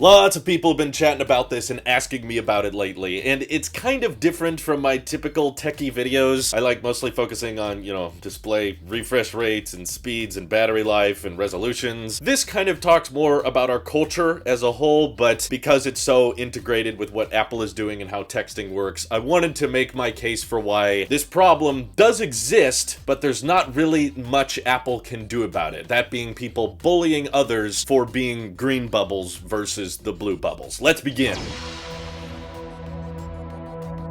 Lots of people have been chatting about this and asking me about it lately, and it's kind of different from my typical techie videos. I like mostly focusing on, display refresh rates and speeds and battery life and resolutions. This kind of talks more about our culture as a whole, but because it's so integrated with what Apple is doing and how texting works, I wanted to make my case for why this problem does exist, but there's not really much Apple can do about it. That being people bullying others for being green bubbles versus the blue bubbles. Let's begin.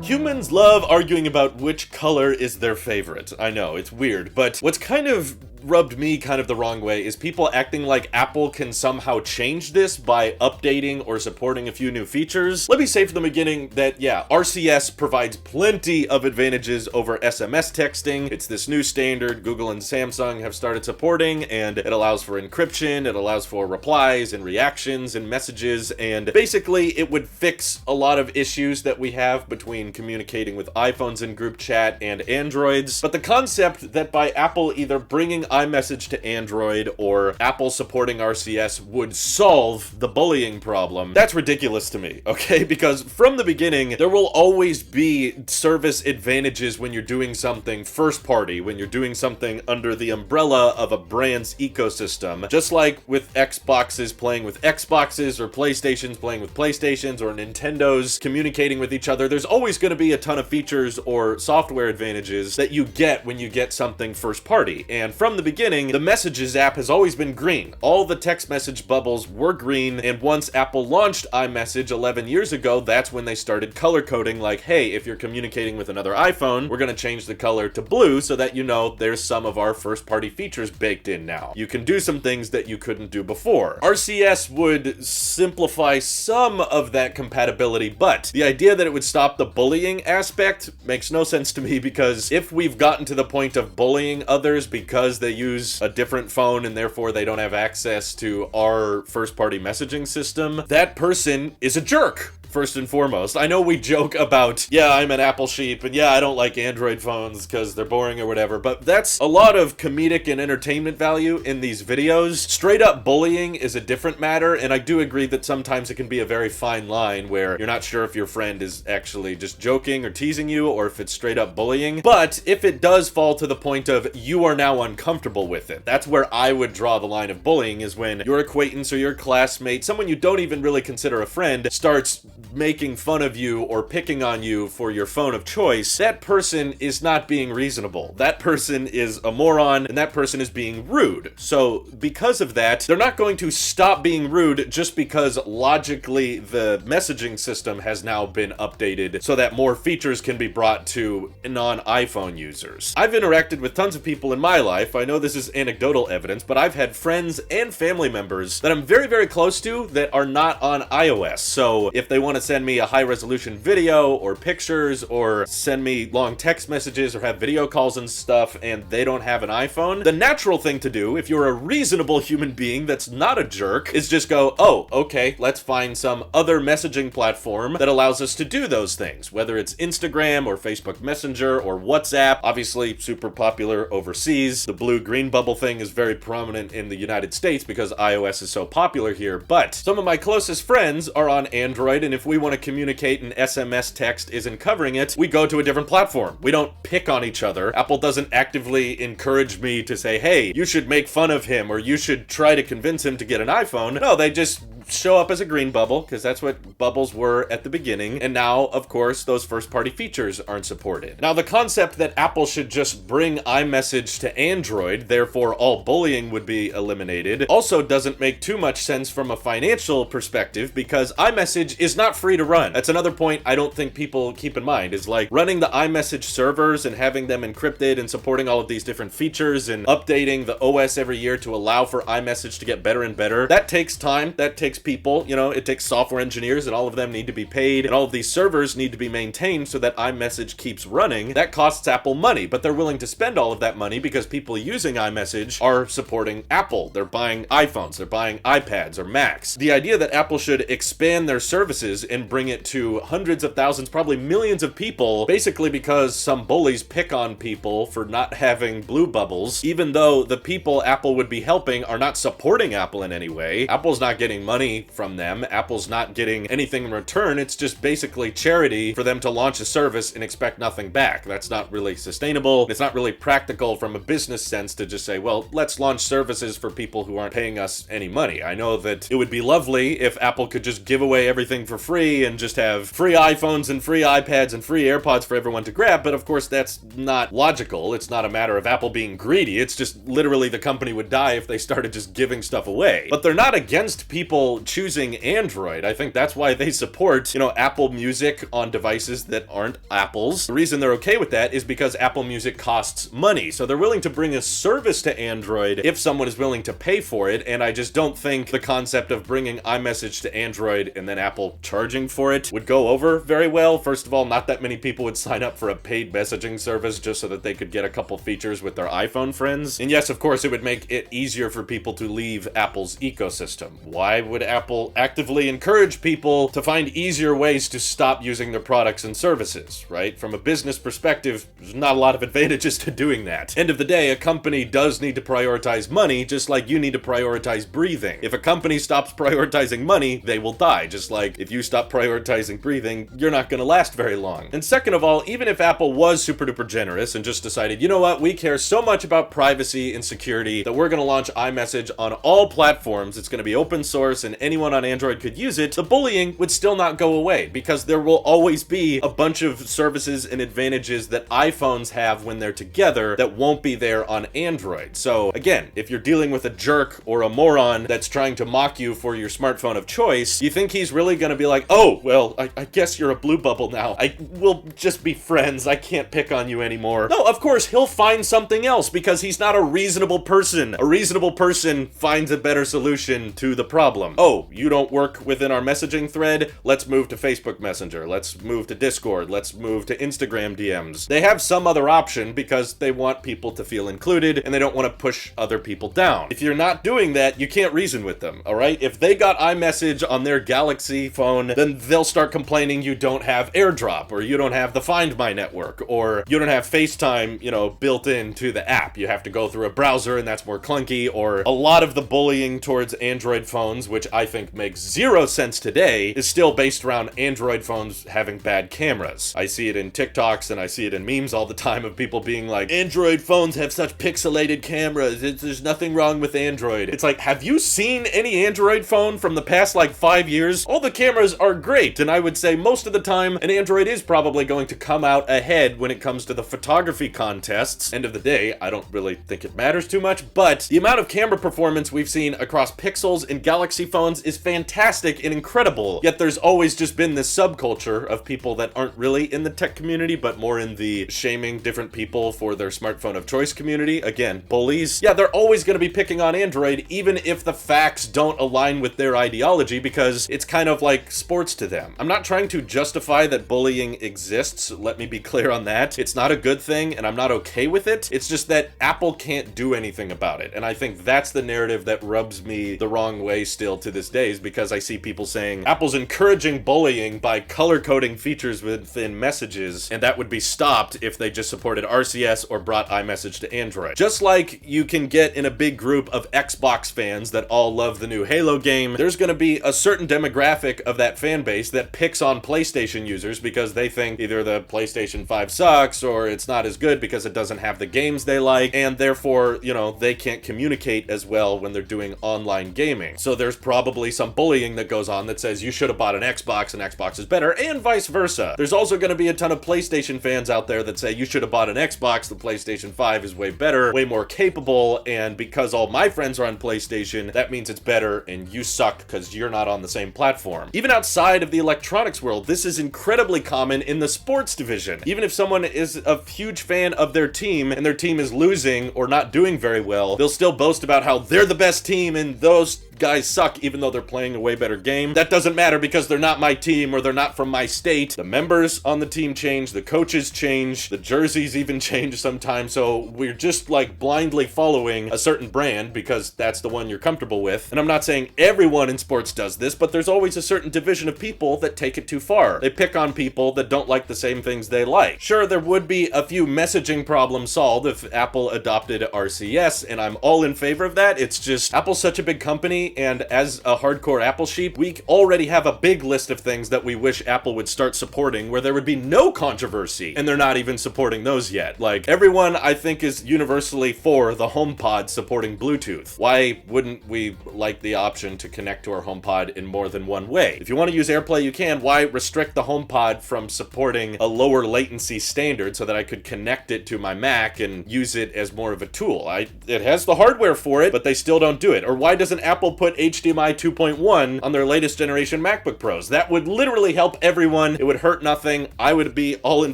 Humans love arguing about which color is their favorite. I know, it's weird, but what's kind of rubbed me kind of the wrong way is people acting like Apple can somehow change this by updating or supporting a few new features. Let me say from the beginning that, yeah, RCS provides plenty of advantages over SMS texting. It's this new standard Google and Samsung have started supporting, and it allows for encryption, it allows for replies and reactions and messages, and basically it would fix a lot of issues that we have between communicating with iPhones in group chat and Androids. But the concept that by Apple either bringing iMessage to Android or Apple supporting RCS would solve the bullying problem, that's ridiculous to me, okay? Because from the beginning, there will always be service advantages when you're doing something first party, when you're doing something under the umbrella of a brand's ecosystem. Just like with Xboxes playing with Xboxes, or PlayStations playing with PlayStations, or Nintendos communicating with each other, there's always going to be a ton of features or software advantages that you get when you get something first party. And from the beginning, the Messages app has always been green. All the text message bubbles were green, and once Apple launched iMessage 11 years ago, that's when they started color coding, like, hey, if you're communicating with another iPhone, we're gonna change the color to blue so that you know there's some of our first party features baked in now. You can do some things that you couldn't do before. RCS would simplify some of that compatibility, but the idea that it would stop the bullying aspect makes no sense to me, because if we've gotten to the point of bullying others because they use a different phone and therefore they don't have access to our first-party messaging system, that person is a jerk. First and foremost, I know we joke about, yeah, I'm an Apple sheep, and yeah, I don't like Android phones because they're boring or whatever, but that's a lot of comedic and entertainment value in these videos. Straight up bullying is a different matter, and I do agree that sometimes it can be a very fine line where you're not sure if your friend is actually just joking or teasing you, or if it's straight up bullying. But if it does fall to the point of you are now uncomfortable with it, that's where I would draw the line of bullying, is when your acquaintance or your classmate, someone you don't even really consider a friend, starts making fun of you or picking on you for your phone of choice. That person is not being reasonable. That person is a moron, and that person is being rude. So because of that, they're not going to stop being rude just because logically the messaging system has now been updated so that more features can be brought to non-iPhone users. I've interacted with tons of people in my life. I know this is anecdotal evidence, but I've had friends and family members that I'm very, very close to that are not on iOS. So if they want to send me a high-resolution video or pictures, or send me long text messages or have video calls and stuff, and they don't have an iPhone, the natural thing to do, if you're a reasonable human being that's not a jerk, is just go, oh, okay, let's find some other messaging platform that allows us to do those things, whether it's Instagram or Facebook Messenger or WhatsApp. Obviously super popular overseas. The blue-green bubble thing is very prominent in the United States because iOS is so popular here, but some of my closest friends are on Android, and if we want to communicate and SMS text isn't covering it, we go to a different platform. We don't pick on each other. Apple doesn't actively encourage me to say, hey, you should make fun of him, or you should try to convince him to get an iPhone. No, they just show up as a green bubble, because that's what bubbles were at the beginning, and now, of course, those first-party features aren't supported. Now, the concept that Apple should just bring iMessage to Android, therefore all bullying would be eliminated, also doesn't make too much sense from a financial perspective, because iMessage is not free to run. That's another point I don't think people keep in mind, is like running the iMessage servers and having them encrypted and supporting all of these different features and updating the OS every year to allow for iMessage to get better and better. That takes time, that takes people, it takes software engineers, and all of them need to be paid, and all of these servers need to be maintained so that iMessage keeps running. That costs Apple money, but they're willing to spend all of that money because people using iMessage are supporting Apple. They're buying iPhones, they're buying iPads or Macs. The idea that Apple should expand their services and bring it to hundreds of thousands, probably millions of people, basically because some bullies pick on people for not having blue bubbles, even though the people Apple would be helping are not supporting Apple in any way. Apple's not getting money money from them. Apple's not getting anything in return. It's just basically charity for them to launch a service and expect nothing back. That's not really sustainable. It's not really practical from a business sense to just say, well, let's launch services for people who aren't paying us any money. I know that it would be lovely if Apple could just give away everything for free and just have free iPhones and free iPads and free AirPods for everyone to grab, but of course that's not logical. It's not a matter of Apple being greedy. It's just literally the company would die if they started just giving stuff away. But they're not against people choosing Android. I think that's why they support, Apple Music on devices that aren't Apple's. The reason they're okay with that is because Apple Music costs money. So they're willing to bring a service to Android if someone is willing to pay for it, and I just don't think the concept of bringing iMessage to Android and then Apple charging for it would go over very well. First of all, not that many people would sign up for a paid messaging service just so that they could get a couple features with their iPhone friends. And yes, of course, it would make it easier for people to leave Apple's ecosystem. Why would Apple actively encourage people to find easier ways to stop using their products and services, right? From a business perspective, there's not a lot of advantages to doing that. End of the day, a company does need to prioritize money, just like you need to prioritize breathing. If a company stops prioritizing money, they will die. Just like if you stop prioritizing breathing, you're not going to last very long. And second of all, even if Apple was super duper generous and just decided, you know what, we care so much about privacy and security that we're going to launch iMessage on all platforms, it's going to be open source and anyone on Android could use it, the bullying would still not go away because there will always be a bunch of services and advantages that iPhones have when they're together that won't be there on Android. So again, if you're dealing with a jerk or a moron that's trying to mock you for your smartphone of choice, you think he's really going to be like, oh, well, I guess you're a blue bubble now. We'll just be friends. I can't pick on you anymore. No, of course, he'll find something else because he's not a reasonable person. A reasonable person finds a better solution to the problem. Oh, you don't work within our messaging thread? Let's move to Facebook Messenger. Let's move to Discord. Let's move to Instagram DMs. They have some other option because they want people to feel included and they don't want to push other people down. If you're not doing that, you can't reason with them, all right? If they got iMessage on their Galaxy phone, then they'll start complaining you don't have AirDrop, or you don't have the Find My network, or you don't have FaceTime, built into the app. You have to go through a browser and that's more clunky, or a lot of the bullying towards Android phones, which I think makes zero sense today, is still based around Android phones having bad cameras. I see it in TikToks and I see it in memes all the time of people being like, Android phones have such pixelated cameras, there's nothing wrong with Android. It's like, have you seen any Android phone from the past 5 years? All the cameras are great, and I would say most of the time an Android is probably going to come out ahead when it comes to the photography contests. End of the day, I don't really think it matters too much, but the amount of camera performance we've seen across Pixels and Galaxy phones is fantastic and incredible. Yet there's always just been this subculture of people that aren't really in the tech community, but more in the shaming different people for their smartphone of choice community. Again, bullies. Yeah, they're always going to be picking on Android, even if the facts don't align with their ideology, because it's kind of like sports to them. I'm not trying to justify that bullying exists. Let me be clear on that. It's not a good thing, and I'm not okay with it. It's just that Apple can't do anything about it. And I think that's the narrative that rubs me the wrong way still to this day, is because I see people saying Apple's encouraging bullying by color coding features within messages, and that would be stopped if they just supported RCS or brought iMessage to Android. Just like you can get in a big group of Xbox fans that all love the new Halo game, there's going to be a certain demographic of that fan base that picks on PlayStation users because they think either the PlayStation 5 sucks or it's not as good because it doesn't have the games they like, and therefore, they can't communicate as well when they're doing online gaming. So there's probably some bullying that goes on that says you should have bought an Xbox and Xbox is better, and vice versa. There's also going to be a ton of PlayStation fans out there that say you should have bought an Xbox, the PlayStation 5 is way better, way more capable, and because all my friends are on PlayStation, that means it's better, and you suck because you're not on the same platform. Even outside of the electronics world, this is incredibly common in the sports division. Even if someone is a huge fan of their team and their team is losing or not doing very well, they'll still boast about how they're the best team and those guys suck even though they're playing a way better game. That doesn't matter because they're not my team or they're not from my state. The members on the team change, the coaches change, the jerseys even change sometimes, so we're just blindly following a certain brand because that's the one you're comfortable with. And I'm not saying everyone in sports does this, but there's always a certain division of people that take it too far. They pick on people that don't like the same things they like. Sure, there would be a few messaging problems solved if Apple adopted RCS, and I'm all in favor of that. It's just Apple's such a big company me, and as a hardcore Apple sheep, we already have a big list of things that we wish Apple would start supporting where there would be no controversy, and they're not even supporting those yet. Like, everyone, I think, is universally for the HomePod supporting Bluetooth. Why wouldn't we like the option to connect to our HomePod in more than one way? If you want to use AirPlay, you can. Why restrict the HomePod from supporting a lower latency standard so that I could connect it to my Mac and use it as more of a tool? It has the hardware for it, but they still don't do it. Or why doesn't Apple put HDMI 2.1 on their latest generation MacBook Pros? That would literally help everyone. It would hurt nothing. I would be all in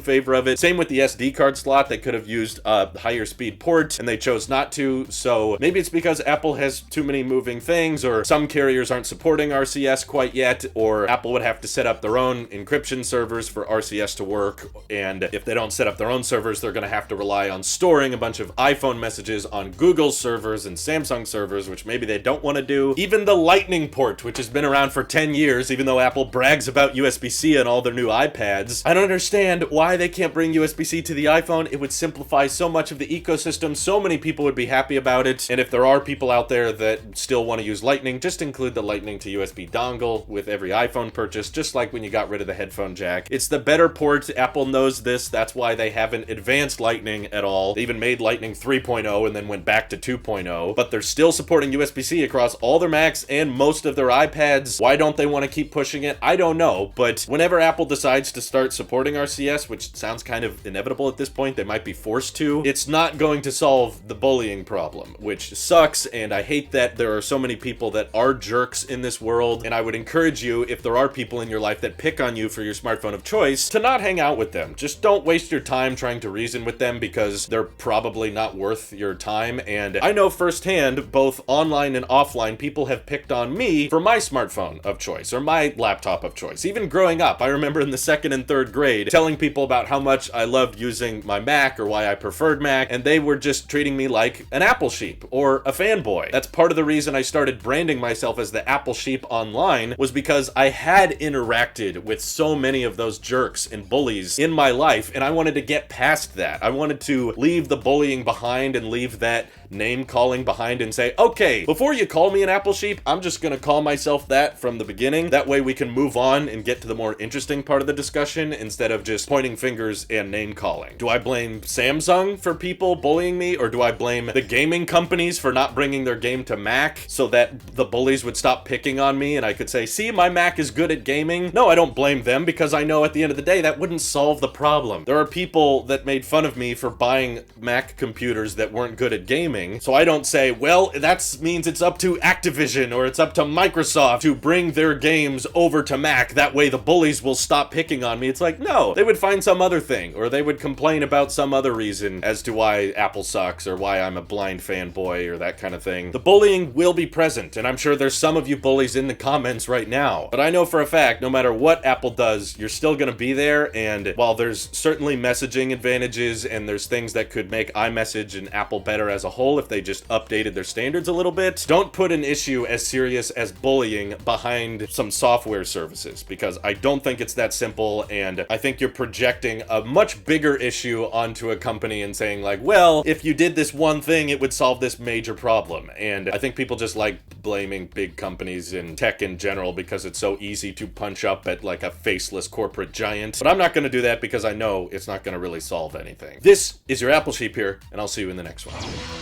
favor of it. Same with the SD card slot. They could have used a higher speed port and they chose not to. So maybe it's because Apple has too many moving things, or some carriers aren't supporting RCS quite yet, or Apple would have to set up their own encryption servers for RCS to work. And if they don't set up their own servers, they're going to have to rely on storing a bunch of iPhone messages on Google's servers and Samsung servers, which maybe they don't want to do. Even the Lightning port, which has been around for 10 years, even though Apple brags about USB-C on all their new iPads, I don't understand why they can't bring USB-C to the iPhone. It would simplify so much of the ecosystem. So many people would be happy about it. And if there are people out there that still want to use Lightning, just include the Lightning to USB dongle with every iPhone purchase, just like when you got rid of the headphone jack. It's the better port. Apple knows this. That's why they haven't advanced Lightning at all. They even made Lightning 3.0 and then went back to 2.0, but they're still supporting USB-C across all their Macs and most of their iPads. Why don't they want to keep pushing it? I don't know, but whenever Apple decides to start supporting RCS, which sounds kind of inevitable at this point, they might be forced to, it's not going to solve the bullying problem, which sucks, and I hate that there are so many people that are jerks in this world, and I would encourage you, if there are people in your life that pick on you for your smartphone of choice, to not hang out with them. Just don't waste your time trying to reason with them, because they're probably not worth your time. And I know firsthand, both online and offline, people have picked on me for my smartphone of choice or my laptop of choice. Even growing up, I remember in the 2nd and 3rd grade telling people about how much I loved using my Mac or why I preferred Mac, and they were just treating me like an Apple sheep or a fanboy. That's part of the reason I started branding myself as the Apple sheep online, was because I had interacted with so many of those jerks and bullies in my life, and I wanted to get past that. I wanted to leave the bullying behind and leave that name calling behind and say, okay, before you call me an Apple sheep, I'm just gonna call myself that from the beginning. That way we can move on and get to the more interesting part of the discussion instead of just pointing fingers and name calling. Do I blame Samsung for people bullying me, or do I blame the gaming companies for not bringing their game to Mac so that the bullies would stop picking on me and I could say, see, my Mac is good at gaming? No, I don't blame them, because I know at the end of the day that wouldn't solve the problem. There are people that made fun of me for buying Mac computers that weren't good at gaming. So I don't say, well, that means it's up to Activision or it's up to Microsoft to bring their games over to Mac. That way the bullies will stop picking on me. It's like, no, they would find some other thing, or they would complain about some other reason as to why Apple sucks or why I'm a blind fanboy or that kind of thing. The bullying will be present, and I'm sure there's some of you bullies in the comments right now. But I know for a fact, no matter what Apple does, you're still gonna be there, and while there's certainly messaging advantages and there's things that could make iMessage and Apple better as a whole if they just updated their standards a little bit, don't put an issue as serious as bullying behind some software services, because I don't think it's that simple, and I think you're projecting a much bigger issue onto a company and saying like, well, if you did this one thing, it would solve this major problem. And I think people just like blaming big companies and tech in general because it's so easy to punch up at like a faceless corporate giant. But I'm not going to do that because I know it's not going to really solve anything. This is your Apple Sheep here, and I'll see you in the next one.